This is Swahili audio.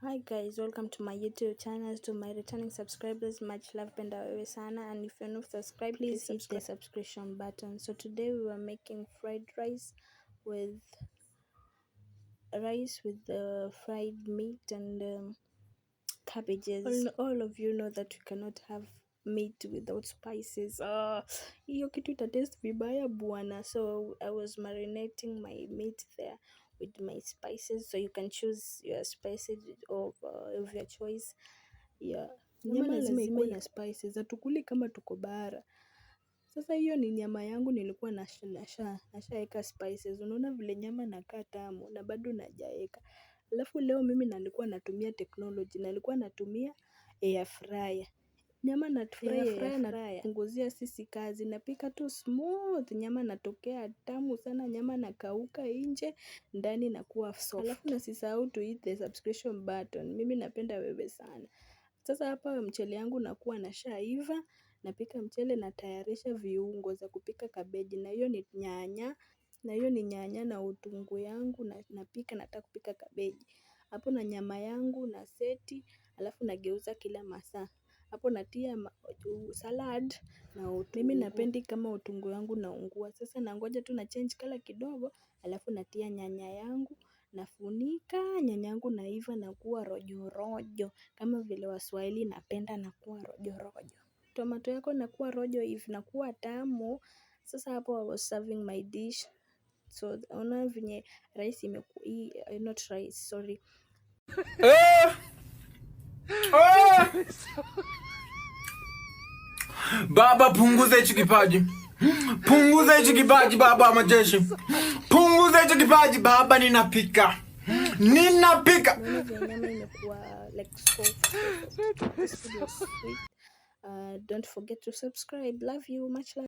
Hi guys, welcome to my YouTube channel. To my returning subscribers, much love, penda wewe sana, and if you're not subscribed, please hit the subscription button. So today we were making fried with rice with the fried meat and cabbages. All of you know that you cannot have meat without spices. Hiyo kitu itaste vibaya bwana. So I was marinating my meat there with my spices, so you can choose your spices of your choice. Yeah, nyama lazima ikuwe na spices, hatukuli kama tuko bara. Sasa hiyo ni nyama yangu, nilikuwa nashaweka spices. Unaona vile nyama nakaa tamu na bado najaeka. Alafu leo mimi nalikuwa natumia technology, nalikuwa natumia air fryer. Nyama na air fryer napunguzia sisi kazi, napika tu smooth, nyama natokea tamu sana, nyama nakauka nje, ndani nakuwa soft. Alafu nasisahau to hit the subscription button. Mimi napenda wewe sana. Sasa hapa mchele yangu nakuwa nashaiva, napika mchele, natayarisha viungo za kupika kabeji, na hiyo ni nyanya na utungu yangu, napika, nataka kupika kabeji. Hapo na nyama yangu na seti, alafu nageuza kila masaa. Hapo natia salad na utungu. Mimi napendi kama utungu yangu naungua. Sasa nangoja tu na change color kidogo, alafu natia nyanya yangu, nafunika, nyanya yangu naiva na kuwa rojo rojo. Kama vile Waswahili napenda nakuwa rojo rojo. Tomato yako nakuwa rojo hivi nakuwa tamu. Sasa hapo I was serving my dish. So ona venye rice imekuwa, not rice, sorry. Baba, punguza hichi kipaji. Punguza hichi kipaji baba majeshi. Punguza hichi kipaji baba, ninapika. Ninapika. Nyama imekuwa like soft. This food was sweet. Don't forget to subscribe. Love you. Much love.